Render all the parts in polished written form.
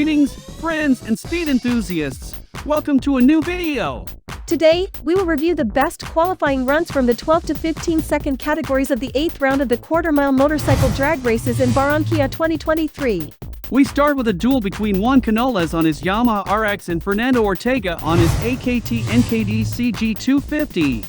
Greetings, friends and speed enthusiasts. Welcome to a new video. Today, we will review the best qualifying runs from the 12 to 15 second categories of the 8th round of the quarter-mile motorcycle drag races in Barranquilla 2023. We start with a duel between Juan Canales on his Yamaha RX and Fernando Ortega on his AKT NKD CG 250.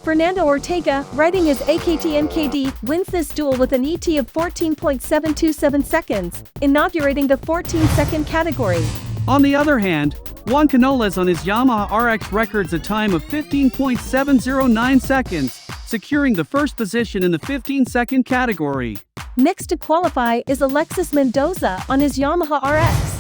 Fernando Ortega, riding his AKT NKD, wins this duel with an ET of 14.727 seconds, inaugurating the 14-second category. On the other hand, Juan Canales on his Yamaha RX records a time of 15.709 seconds, securing the first position in the 15-second category. Next to qualify is Alexis Mendoza on his Yamaha RX.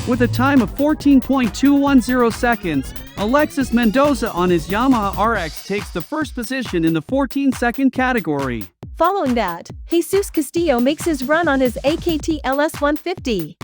With a time of 14.210 seconds, Alexis Mendoza on his Yamaha RX takes the first position in the 14-second category. Following that, Jesus Castillo makes his run on his AKT LS 150.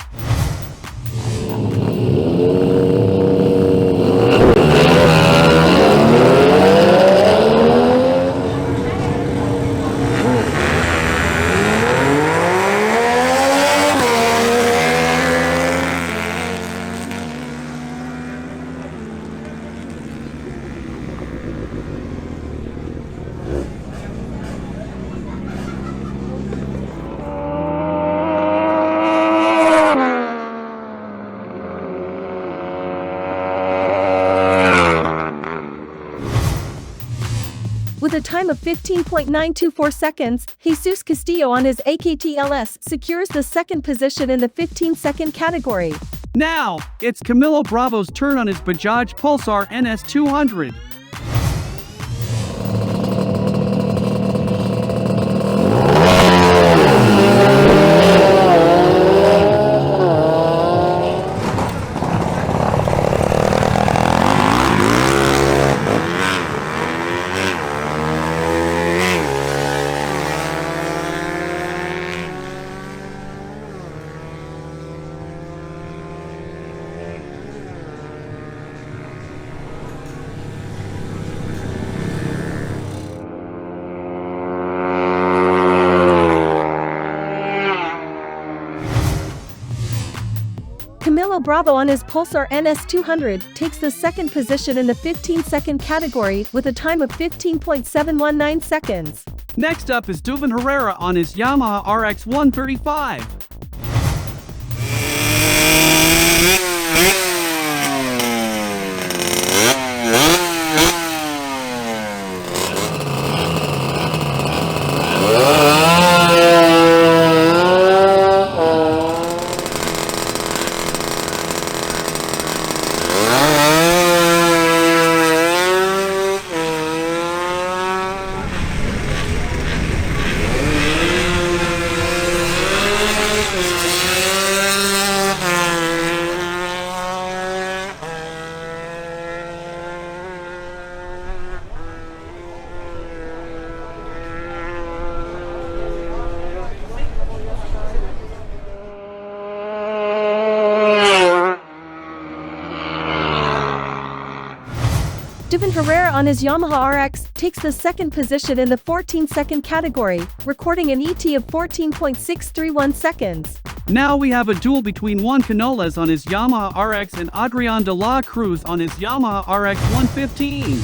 With a time of 15.924 seconds, Jesus Castillo on his AKT LS secures the second position in the 15-second category. Now, it's Camilo Bravo's turn on his Bajaj Pulsar NS200. Camilo Bravo on his Pulsar NS200 takes the second position in the 15-second category with a time of 15.719 seconds. Next up is Duvin Herrera on his Yamaha RX 135. Duvin Herrera on his Yamaha RX takes the second position in the 14-second category, recording an ET of 14.631 seconds. Now we have a duel between Juan Canales on his Yamaha RX and Adrian de la Cruz on his Yamaha RX 115.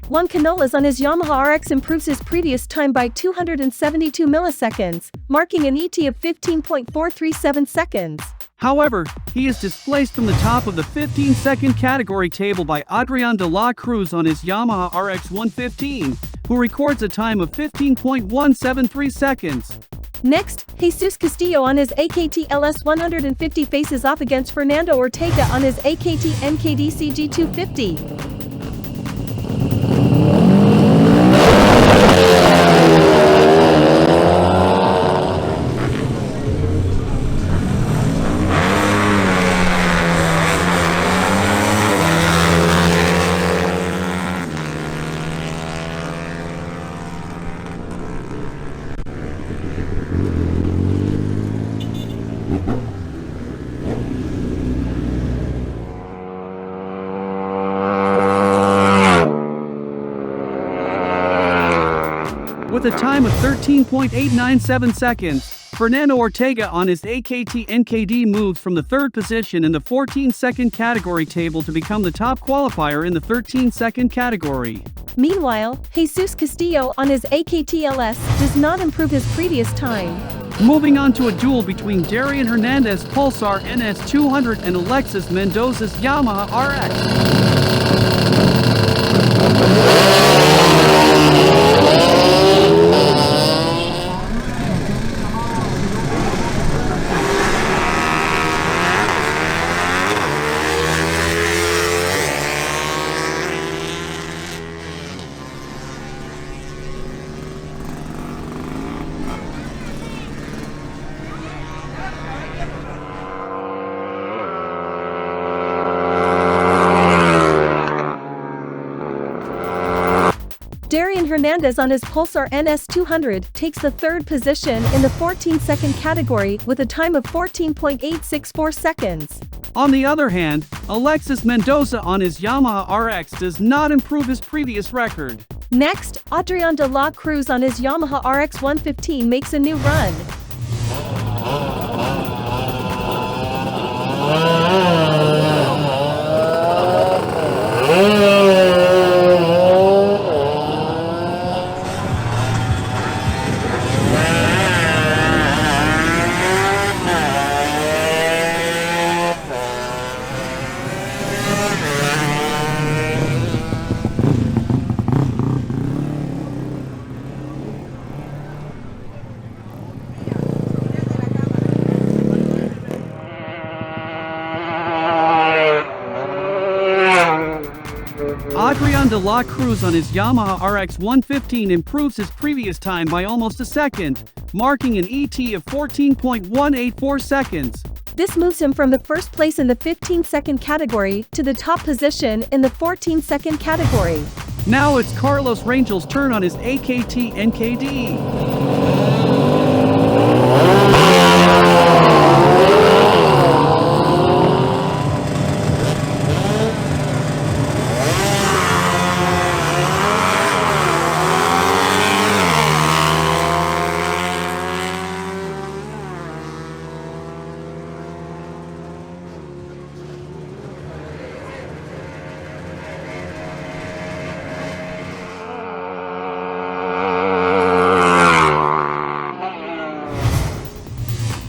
Juan Canales on his Yamaha RX improves his previous time by 272 milliseconds, marking an ET of 15.437 seconds. However, he is displaced from the top of the 15-second category table by Adrian de la Cruz on his Yamaha RX 115, who records a time of 15.173 seconds. Next, Jesus Castillo on his AKT LS 150 faces off against Fernando Ortega on his AKT NKD CG 250. With a time of 13.897 seconds, Fernando Ortega on his AKT NKD moves from the third position in the 14-second category table to become the top qualifier in the 13-second category. Meanwhile, Jesus Castillo on his AKT LS does not improve his previous time. Moving on to a duel between Darian Hernandez Pulsar NS200 and Alexis Mendoza's Yamaha RX. Darian Hernandez on his Pulsar NS200 takes the third position in the 14-second category with a time of 14.864 seconds. On the other hand, Alexis Mendoza on his Yamaha RX does not improve his previous record. Next, Adrian de la Cruz on his Yamaha RX 115 makes a new run. Adrian de la Cruz on his Yamaha RX 115 improves his previous time by almost a second, marking an ET of 14.184 seconds. This moves him from the first place in the 15-second category to the top position in the 14-second category. Now it's Carlos Rangel's turn on his AKT NKD.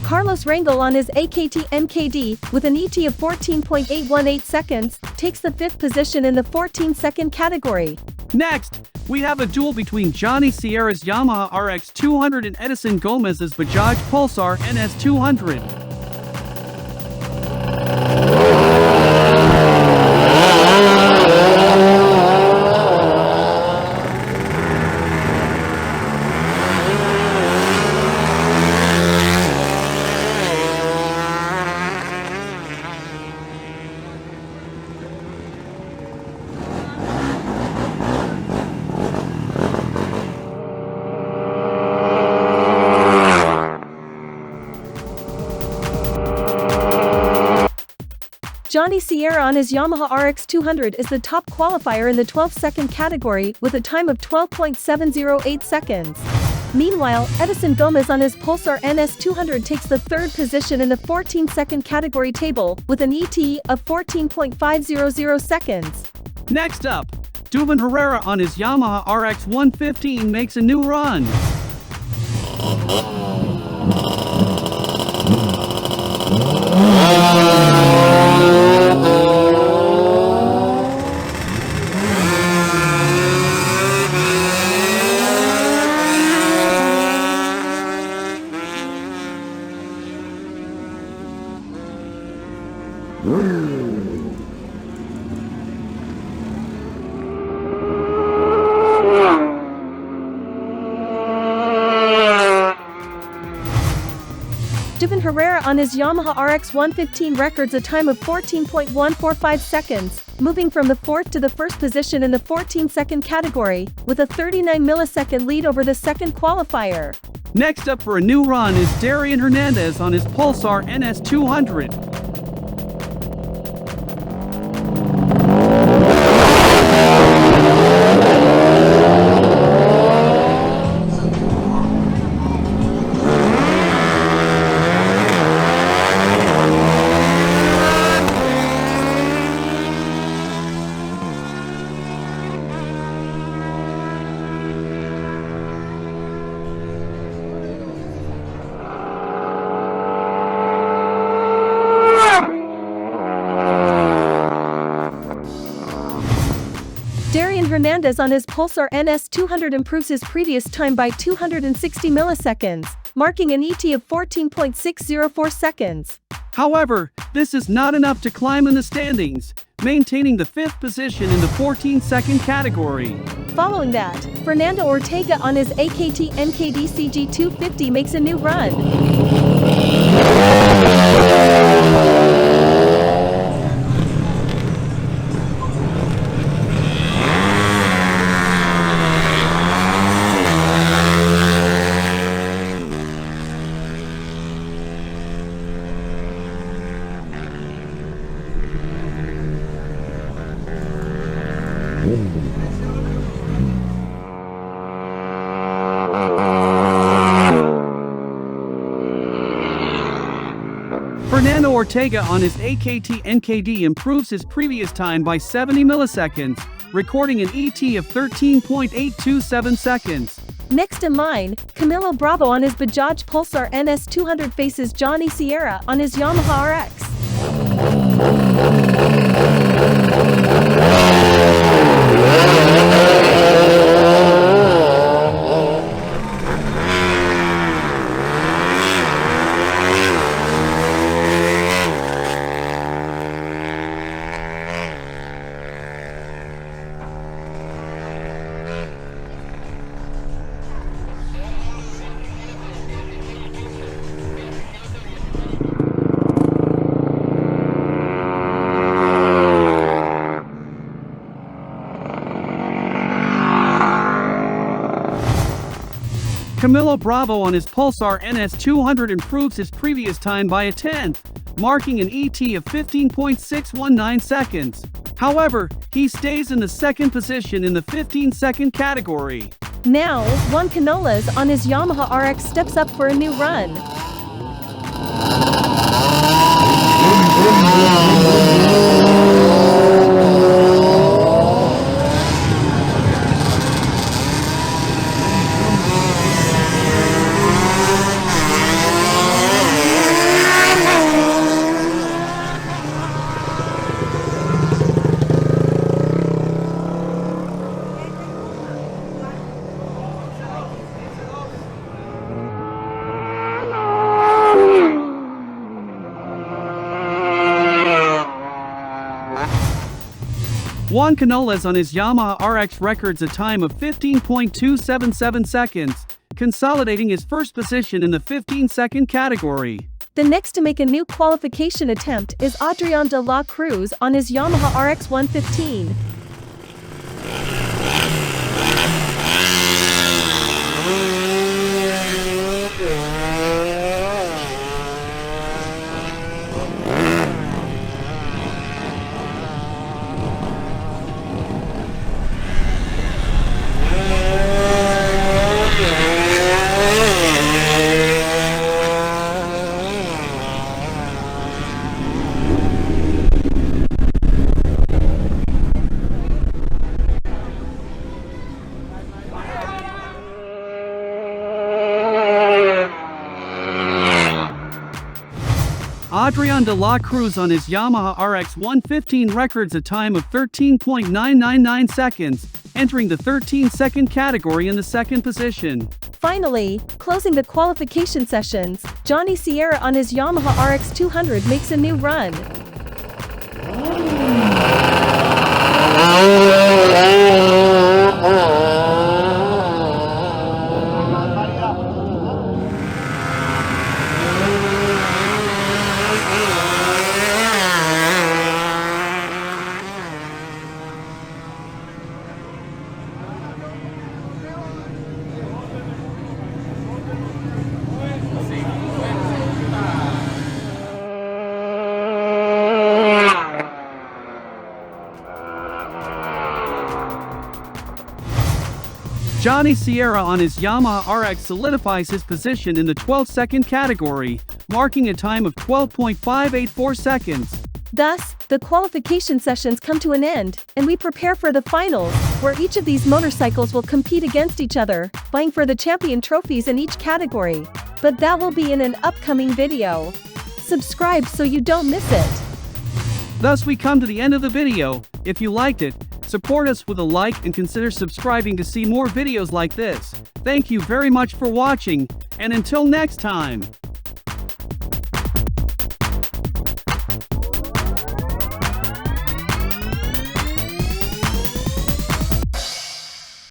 Carlos Rangel on his AKT NKD, with an ET of 14.818 seconds, takes the fifth position in the 14-second category. Next, we have a duel between Johnny Sierra's Yamaha RX 200 and Edison Gomez's Bajaj Pulsar NS 200. Johnny Sierra on his Yamaha RX 200 is the top qualifier in the 12-second category with a time of 12.708 seconds. Meanwhile, Edison Gomez on his Pulsar NS200 takes the third position in the 14-second category table with an ET of 14.500 seconds. Next up, Dubin Herrera on his Yamaha RX 115 makes a new run. Dubin Herrera on his Yamaha RX 115 records a time of 14.145 seconds, moving from the 4th to the 1st position in the 14-second category, with a 39-millisecond lead over the second qualifier. Next up for a new run is Darian Hernandez on his Pulsar NS200. Darian Hernandez on his Pulsar NS200 improves his previous time by 260 milliseconds, marking an ET of 14.604 seconds. However, this is not enough to climb in the standings, maintaining the 5th position in the 14-second category. Following that, Fernando Ortega on his AKT NKD CG 250 makes a new run. Fernando Ortega on his AKT NKD improves his previous time by 70 milliseconds, recording an ET of 13.827 seconds. Next in line, Camilo Bravo on his Bajaj Pulsar NS200 faces Johnny Sierra on his Yamaha RX. Camilo Bravo on his Pulsar NS200 improves his previous time by a tenth, marking an ET of 15.619 seconds. However, he stays in the 2nd position in the 15-second category. Now, Juan Canolas on his Yamaha RX steps up for a new run. Juan Canolas on his Yamaha RX records a time of 15.277 seconds, consolidating his 1st position in the 15-second category. The next to make a new qualification attempt is Adrian de la Cruz on his Yamaha RX 115. Adrian de la Cruz on his Yamaha RX 115 records a time of 13.999 seconds, entering the 13-second category in the second position. Finally, closing the qualification sessions, Johnny Sierra on his Yamaha RX 200 makes a new run. Johnny Sierra on his Yamaha RX solidifies his position in the 12-second category, marking a time of 12.584 seconds. Thus, the qualification sessions come to an end, and we prepare for the finals, where each of these motorcycles will compete against each other, vying for the champion trophies in each category. But that will be in an upcoming video. Subscribe so you don't miss it. Thus we come to the end of the video. If you liked it, support us with a like and consider subscribing to see more videos like this. Thank you very much for watching, and until next time.